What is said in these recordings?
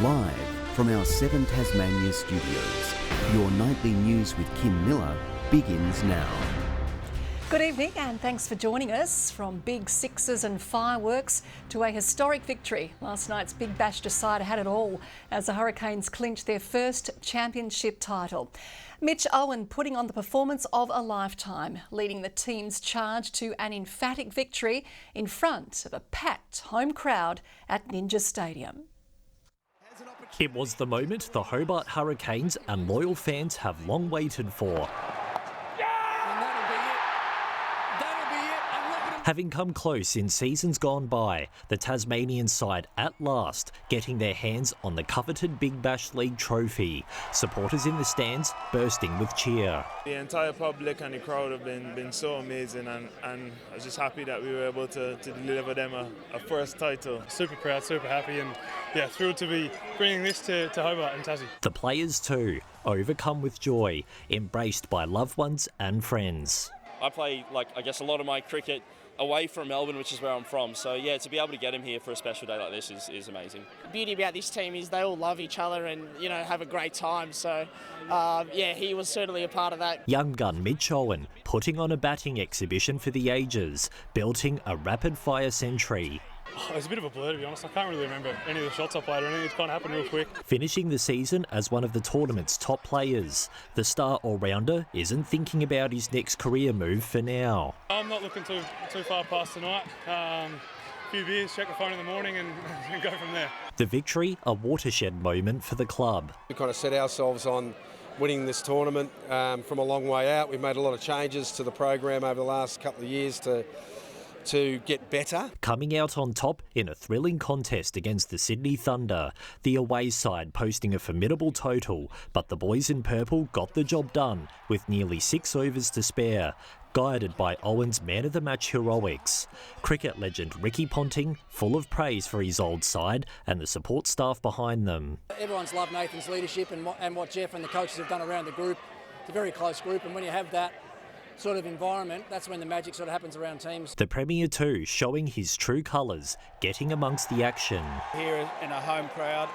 Live from our 7 Tasmania studios, your nightly news with Kim Miller begins now. Good evening and thanks for joining us. From big sixes and fireworks to a historic victory, last night's Big Bash decider had it all as the Hurricanes clinched their first championship title. Mitch Owen putting on the performance of a lifetime, leading the team's charge to an emphatic victory in front of a packed home crowd at Ninja Stadium. It was the moment the Hobart Hurricanes and loyal fans have long waited for. Having come close in seasons gone by, the Tasmanian side at last getting their hands on the coveted Big Bash League trophy. Supporters in the stands bursting with cheer. The entire public and the crowd have been so amazing, and I was just happy that we were able to deliver them a first title. Super proud, super happy, and yeah, thrilled to be bringing this to Hobart and Tassie. The players too, overcome with joy, embraced by loved ones and friends. I play, a lot of my cricket away from Melbourne, which is where I'm from. So yeah, to be able to get him here for a special day like this is amazing. The beauty about this team is they all love each other and, have a great time. So he was certainly a part of that. Young gun Mitch Owen putting on a batting exhibition for the ages, belting a rapid-fire century. It was a bit of a blur, to be honest. I can't really remember any of the shots I played or anything. It's kind of happened real quick. Finishing the season as one of the tournament's top players, the star all-rounder isn't thinking about his next career move for now. I'm not looking too far past tonight. A few beers, check the phone in the morning and go from there. The victory, a watershed moment for the club. We kind of set ourselves on winning this tournament from a long way out. We've made a lot of changes to the program over the last couple of years to get better. Coming out on top in a thrilling contest against the Sydney Thunder, the away side posting a formidable total, but the boys in purple got the job done with nearly 6 overs to spare, guided by Owen's man-of-the-match heroics. Cricket legend Ricky Ponting full of praise for his old side and the support staff behind them. Everyone's loved Nathan's leadership and what Jeff and the coaches have done around the group. It's a very close group, and when you have that sort of environment, that's when the magic sort of happens around teams. The Premier too showing his true colours, getting amongst the action. Here in a home crowd,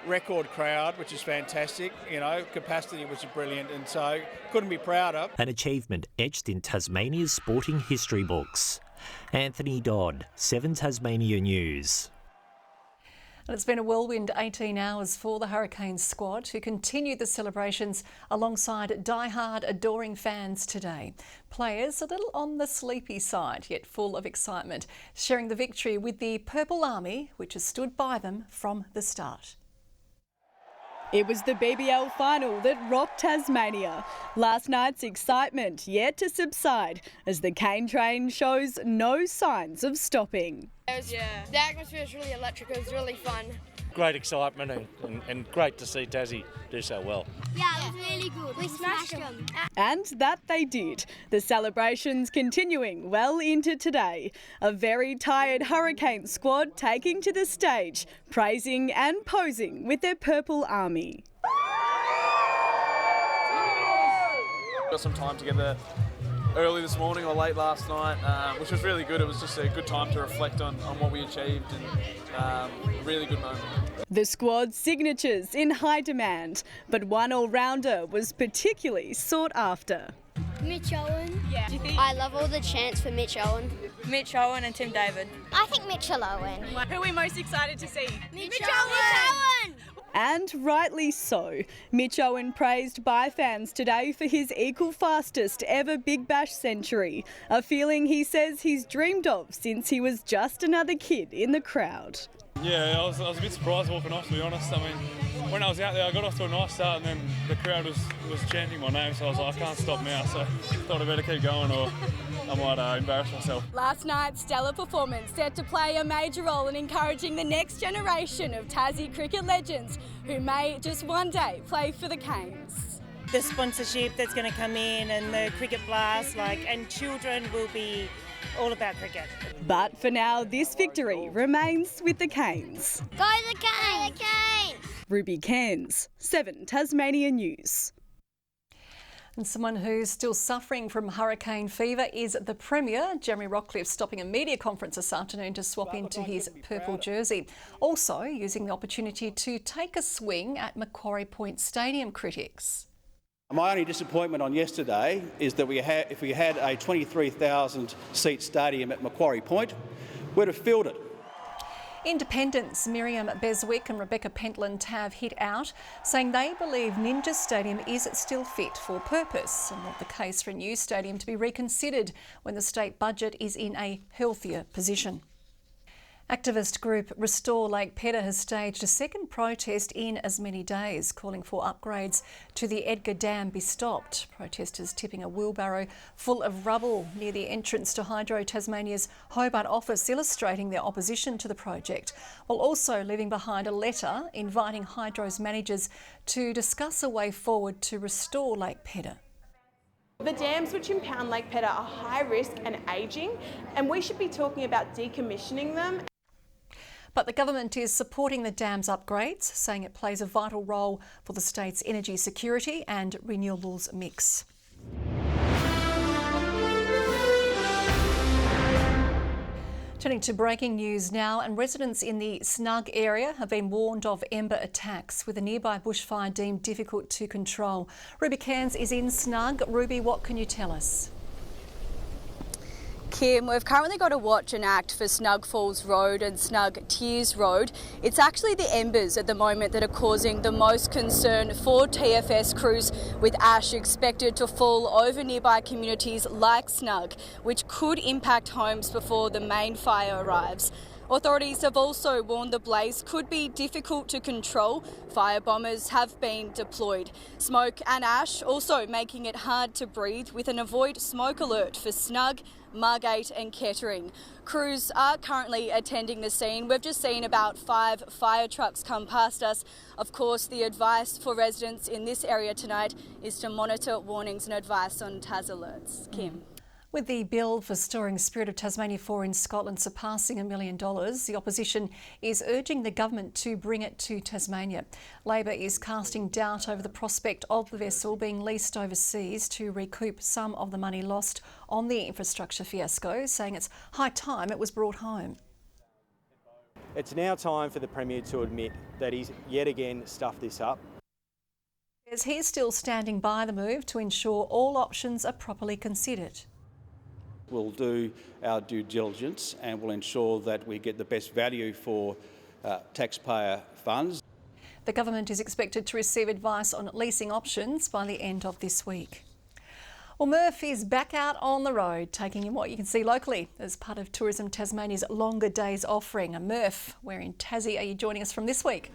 record crowd, which is fantastic, capacity which is brilliant, and so couldn't be prouder. An achievement etched in Tasmania's sporting history books. Anthony Dodd, 7 Tasmania News. And it's been a whirlwind 18 hours for the Hurricanes squad, who continued the celebrations alongside die-hard adoring fans today. Players a little on the sleepy side, yet full of excitement, sharing the victory with the Purple Army, which has stood by them from the start. It was the BBL final that rocked Tasmania. Last night's excitement yet to subside as the cane train shows no signs of stopping. The atmosphere was really electric, it was really fun. Great excitement and great to see Tassie do so well. Yeah, it was really good. We smashed them. And that they did. The celebrations continuing well into today. A very tired Hurricane squad taking to the stage, praising and posing with their Purple Army. Got some time together early this morning or late last night, which was really good. It was just a good time to reflect on what we achieved, and really good moment. The squad's signatures in high demand, but one all-rounder was particularly sought after. Mitch Owen. Yeah. I love all the chants for Mitch Owen. Mitch Owen and Tim David. I think Mitchell Owen. Who are we most excited to see? Mitch Owen! And rightly so. Mitch Owen praised by fans today for his equal fastest ever Big Bash century, a feeling he says he's dreamed of since he was just another kid in the crowd. Yeah, I was a bit surprised walking off, to be honest. I mean, when I was out there, I got off to a nice start, and then the crowd was chanting my name, so I was like, I can't stop now, so thought I better keep going or I might embarrass myself. Last night's stellar performance set to play a major role in encouraging the next generation of Tassie cricket legends who may just one day play for the Canes. The sponsorship that's going to come in and the cricket blast, and children will be all about cricket. But for now, this victory remains with the Canes. Go the Canes! Go the Canes! Ruby Cairns, 7 Tasmania News. And someone who's still suffering from hurricane fever is the Premier, Jeremy Rockliff, stopping a media conference this afternoon to swap into his purple jersey. Also using the opportunity to take a swing at Macquarie Point Stadium critics. My only disappointment on yesterday is that if we had a 23,000 seat stadium at Macquarie Point, we'd have filled it. Independents Miriam Beswick and Rebecca Pentland have hit out, saying they believe Ninja Stadium is still fit for purpose and want the case for a new stadium to be reconsidered when the state budget is in a healthier position. Activist group Restore Lake Peta has staged a second protest in as many days, calling for upgrades to the Edgar Dam be stopped. Protesters tipping a wheelbarrow full of rubble near the entrance to Hydro Tasmania's Hobart office, illustrating their opposition to the project, while also leaving behind a letter inviting Hydro's managers to discuss a way forward to restore Lake Peta. The dams which impound Lake Peta are high risk and ageing, and we should be talking about decommissioning them. But the government is supporting the dam's upgrades, saying it plays a vital role for the state's energy security and renewables mix. Turning to breaking news now, and residents in the Snug area have been warned of ember attacks, with a nearby bushfire deemed difficult to control. Ruby Cairns is in Snug. Ruby, what can you tell us? Kim, we've currently got a watch and act for Snug Falls Road and Snug Tears Road. It's actually the embers at the moment that are causing the most concern for TFS crews, with ash expected to fall over nearby communities like Snug, which could impact homes before the main fire arrives. Authorities have also warned the blaze could be difficult to control. Fire bombers have been deployed. Smoke and ash also making it hard to breathe, with an avoid smoke alert for Snug, Margate and Kettering. Crews are currently attending the scene. We've just seen about 5 fire trucks come past us. Of course, the advice for residents in this area tonight is to monitor warnings and advice on TAS alerts. Kim. With the bill for storing Spirit of Tasmania 4 in Scotland surpassing $1 million, the opposition is urging the government to bring it to Tasmania. Labor is casting doubt over the prospect of the vessel being leased overseas to recoup some of the money lost on the infrastructure fiasco, saying it's high time it was brought home. It's now time for the Premier to admit that he's yet again stuffed this up. He's still standing by the move to ensure all options are properly considered. We'll do our due diligence and we'll ensure that we get the best value for taxpayer funds. The government is expected to receive advice on leasing options by the end of this week. Well, Murph is back out on the road, taking in what you can see locally as part of Tourism Tasmania's Longer Days offering. Murph, where in Tassie are you joining us from this week?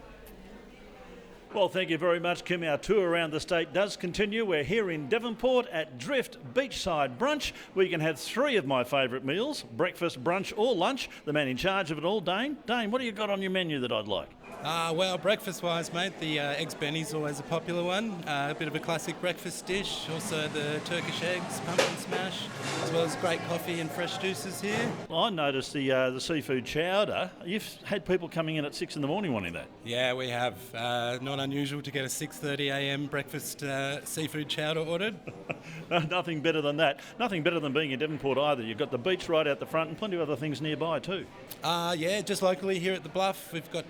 Well, thank you very much, Kim. Our tour around the state does continue. We're here in Devonport at Drift Beachside Brunch, where you can have 3 of my favourite meals, breakfast, brunch or lunch. The man in charge of it all, Dane. Dane, what do you got on your menu that I'd like? Well, breakfast-wise, mate, the eggs Benny's always a popular one. A bit of a classic breakfast dish. Also the Turkish eggs, pumpkin smash, as well as great coffee and fresh juices here. I noticed the seafood chowder. You've had people coming in at 6 in the morning wanting that. Yeah, we have. Not unusual to get a 6:30 a.m. breakfast seafood chowder ordered. Nothing better than that. Nothing better than being in Devonport either. You've got the beach right out the front and plenty of other things nearby too. Yeah, just locally here at the Bluff. We've got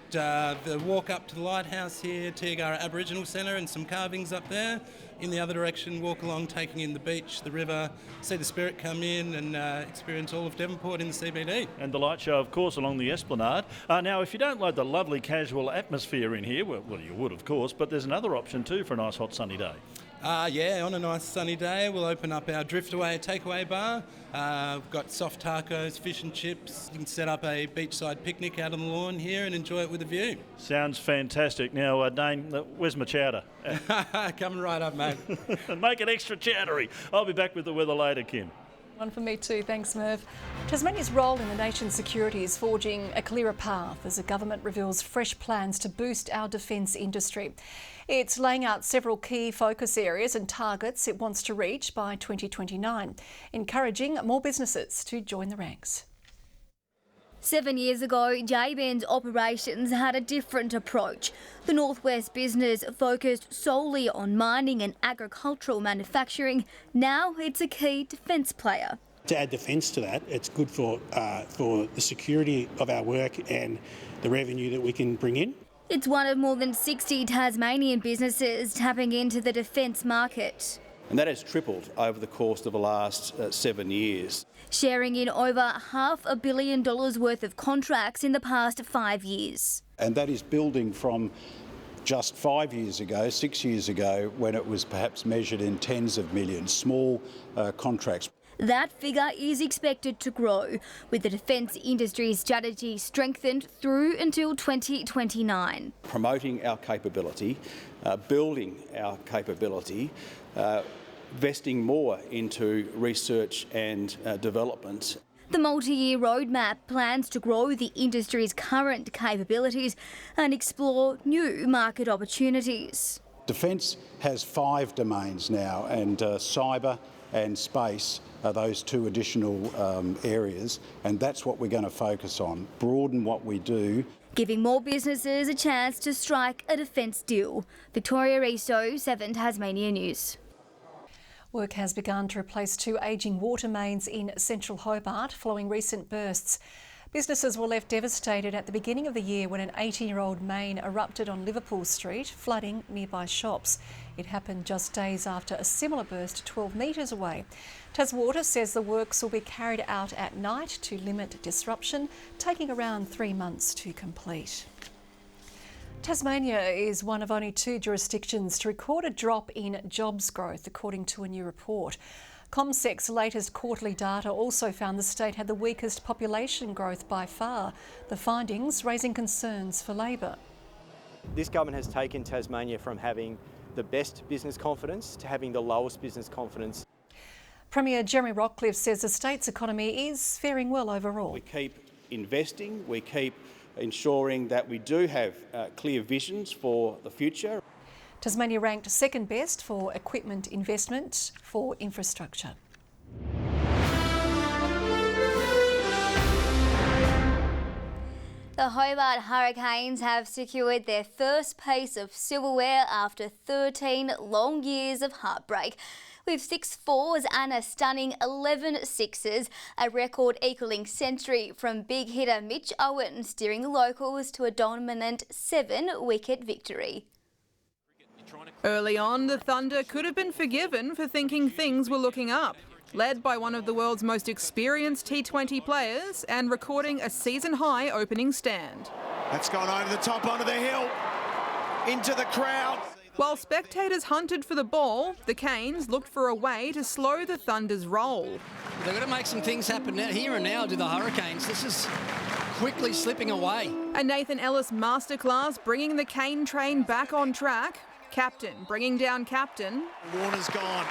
the walk up to the lighthouse here, Tiagara Aboriginal Centre, and some carvings up there. In the other direction, walk along, taking in the beach, the river, see the Spirit come in and experience all of Devonport in the CBD. And the light show, of course, along the Esplanade. Now, if you don't like the lovely casual atmosphere in here, well, you would, of course, but there's another option too for a nice hot sunny day. Yeah, on a nice sunny day, we'll open up our Driftaway takeaway bar. We've got soft tacos, fish and chips. You can set up a beachside picnic out on the lawn here and enjoy it with a view. Sounds fantastic. Now, Dane, where's my chowder? Coming right up, mate. Make it extra chowdery. I'll be back with the weather later, Kim. One for me too, thanks Merv. Tasmania's role in the nation's security is forging a clearer path as the government reveals fresh plans to boost our defence industry. It's laying out several key focus areas and targets it wants to reach by 2029, encouraging more businesses to join the ranks. 7 years ago, J-Ben's operations had a different approach. The Northwest business focused solely on mining and agricultural manufacturing. Now it's a key defence player. To add defence to that, it's good for the security of our work and the revenue that we can bring in. It's one of more than 60 Tasmanian businesses tapping into the defence market. And that has tripled over the course of the last 7 years. Sharing in over $500 million worth of contracts in the past 5 years. And that is building from just 5 years ago, 6 years ago, when it was perhaps measured in tens of millions, small contracts. That figure is expected to grow, with the defence industry strategy strengthened through until 2029. Promoting our capability, building our capability, investing more into research and development. The multi-year roadmap plans to grow the industry's current capabilities and explore new market opportunities. Defence has 5 domains now, and cyber and space are those 2 additional areas, and that's what we're going to focus on, broaden what we do. Giving more businesses a chance to strike a defence deal. Victoria Riso, 7 Tasmania News. Work has begun to replace 2 ageing water mains in central Hobart following recent bursts. Businesses were left devastated at the beginning of the year when an 80-year-old main erupted on Liverpool Street, flooding nearby shops. It happened just days after a similar burst 12 metres away. Taswater says the works will be carried out at night to limit disruption, taking around 3 months to complete. Tasmania is one of only 2 jurisdictions to record a drop in jobs growth, according to a new report. CommSec's latest quarterly data also found the state had the weakest population growth by far, the findings raising concerns for Labor. This government has taken Tasmania from having the best business confidence to having the lowest business confidence. Premier Jeremy Rockliff says the state's economy is faring well overall. We keep investing, we keep ensuring that we do have clear visions for the future. Tasmania ranked 2nd best for equipment investment for infrastructure. The Hobart Hurricanes have secured their first piece of silverware after 13 long years of heartbreak. With 6 4s and a stunning 11 6s, a record equalling century from big hitter Mitch Owen steering the locals to a dominant 7-wicket victory. Early on, the Thunder could have been forgiven for thinking things were looking up. Led by one of the world's most experienced T20 players and recording a season-high opening stand. That's gone over the top onto the hill, into the crowd. While spectators hunted for the ball, the Canes looked for a way to slow the Thunder's roll. They've got to make some things happen here and now to the Hurricanes. This is quickly slipping away. A Nathan Ellis masterclass bringing the Cane train back on track. Captain bringing down captain. Warner's gone.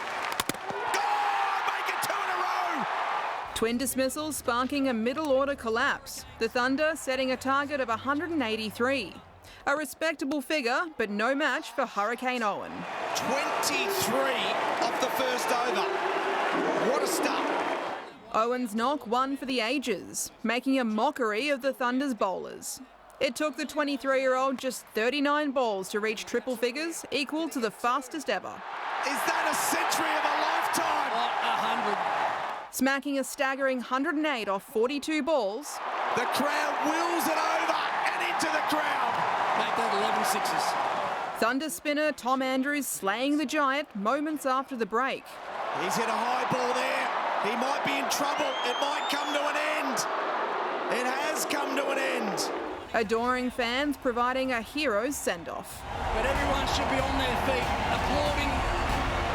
Twin dismissals sparking a middle-order collapse. The Thunder setting a target of 183. A respectable figure, but no match for Hurricane Owen. 23 off the first over. What a start. Owen's knock one for the ages, making a mockery of the Thunder's bowlers. It took the 23-year-old just 39 balls to reach triple figures, equal to the fastest ever. Is that a century of a lifetime? 100. Smacking a staggering 108 off 42 balls. The crowd wills it over and into the crowd. Make that 11 sixes. Thunder spinner Tom Andrews slaying the giant moments after the break. He's hit a high ball there. He might be in trouble. It might come to an end. It has come to an end. Adoring fans providing a hero's send-off. But everyone should be on their feet, applauding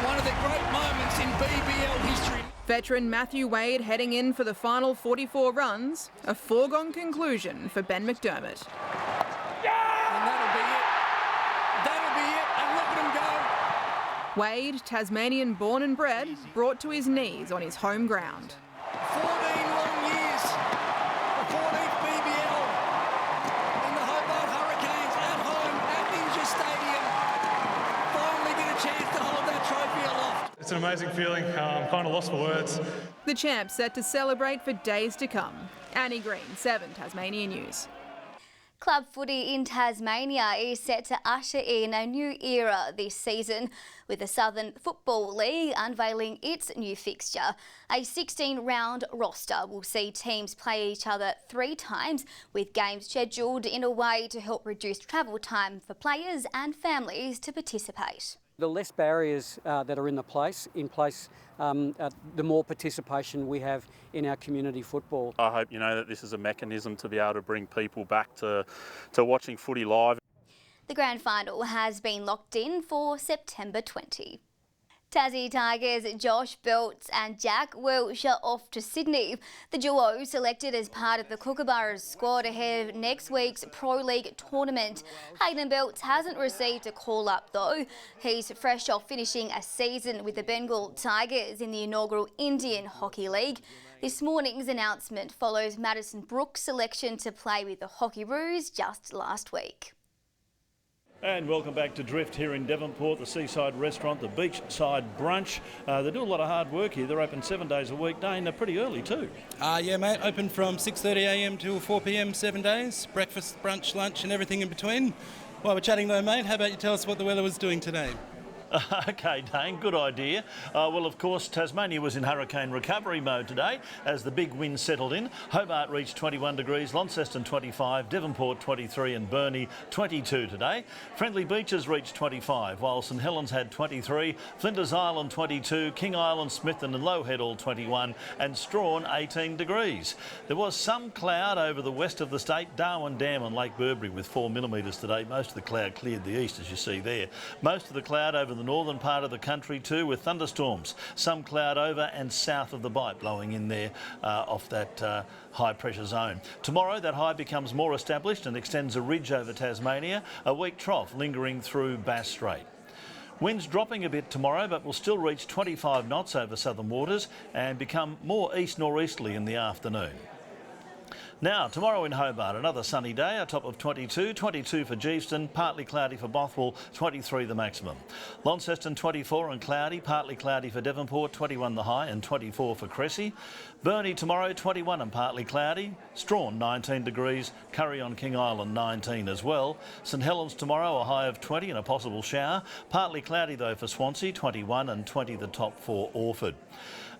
one of the great moments in BBL history. Veteran Matthew Wade heading in for the final 44 runs, a foregone conclusion for Ben McDermott. And that'll be it. That'll be it, and look at him go. Wade, Tasmanian born and bred, brought to his knees on his home ground. 14 long years, the 14th BBL, and the Hobart Hurricanes at home at Ninja Stadium finally get a chance to hold that trophy aloft. It's an amazing feeling. I'm kind of lost for words. The champs set to celebrate for days to come. Annie Green, 7 Tasmania News. Club footy in Tasmania is set to usher in a new era this season, with the Southern Football League unveiling its new fixture. A 16-round roster will see teams play each other 3 times, with games scheduled in a way to help reduce travel time for players and families to participate. The less barriers that are in place, the more participation we have in our community football. I hope that this is a mechanism to be able to bring people back to watching footy live. The grand final has been locked in for September 20. Tassie Tigers Josh Belts and Jack Welsh are off to Sydney. The duo selected as part of the Kookaburras squad ahead of next week's Pro League tournament. Hayden Belts hasn't received a call-up though. He's fresh off finishing a season with the Bengal Tigers in the inaugural Indian Hockey League. This morning's announcement follows Madison Brooks' selection to play with the Hockey Roos just last week. And welcome back to Drift here in Devonport, the seaside restaurant, the beachside brunch. They do a lot of hard work here. They're open 7 days a week, Dane. They're pretty early too. Yeah, mate. Open from 6:30am till 4pm, 7 days. Breakfast, brunch, lunch and everything in between. While we're chatting though, mate, how about you tell us what the weather was doing today? OK, Dane, good idea. Well, of course, Tasmania was in hurricane recovery mode today as the big wind settled in. Hobart reached 21 degrees, Launceston 25, Devonport 23 and Burnie 22 today. Friendly Beaches reached 25, while St Helens had 23, Flinders Island 22, King Island, Smithton and Lowhead all 21 and Strawn 18 degrees. There was some cloud over the west of the state, Darwin Dam and Lake Burberry with 4 millimetres today. Most of the cloud cleared the east, as you see there. Most of the cloud over the northern part of the country too, with thunderstorms. Some cloud over and south of the Bight blowing in there off that high pressure zone. Tomorrow that high becomes more established and extends a ridge over Tasmania, a weak trough lingering through Bass Strait. Winds dropping a bit tomorrow, but will still reach 25 knots over southern waters and become more east nor'easterly in the afternoon. Now, tomorrow in Hobart, another sunny day, a top of 22, 22 for Geeveston, partly cloudy for Bothwell, 23 the maximum. Launceston 24 and cloudy, partly cloudy for Devonport, 21 the high and 24 for Cressy. Burnie tomorrow, 21 and partly cloudy. Strawn 19 degrees, Curry on King Island 19 as well. St Helens tomorrow, a high of 20 and a possible shower. Partly cloudy though for Swansea, 21 and 20 the top for Orford.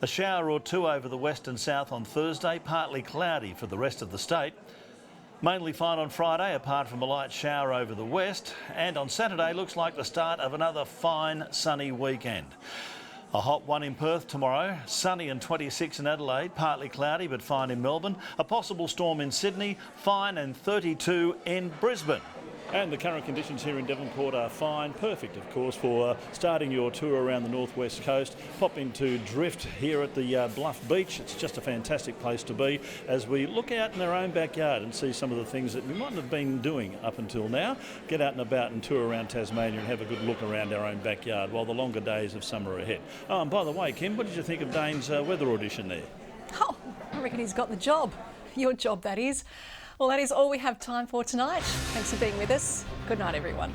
A shower or two over the west and south on Thursday, partly cloudy for the rest of the state. Mainly fine on Friday, apart from a light shower over the west. And on Saturday looks like the start of another fine sunny weekend. A hot one in Perth tomorrow, sunny and 26 in Adelaide, partly cloudy but fine in Melbourne. A possible storm in Sydney, fine and 32 in Brisbane. And the current conditions here in Devonport are fine, perfect of course for starting your tour around the northwest coast. Pop into Drift here at the Bluff Beach. It's just a fantastic place to be as we look out in our own backyard and see some of the things that we mightn't have been doing up until now. Get out and about and tour around Tasmania and have a good look around our own backyard while the longer days of summer are ahead. Oh, and by the way, Kim, what did you think of Dane's weather audition there? Oh, I reckon he's got the job. Your job, that is. Well, that is all we have time for tonight. Thanks for being with us. Good night, everyone.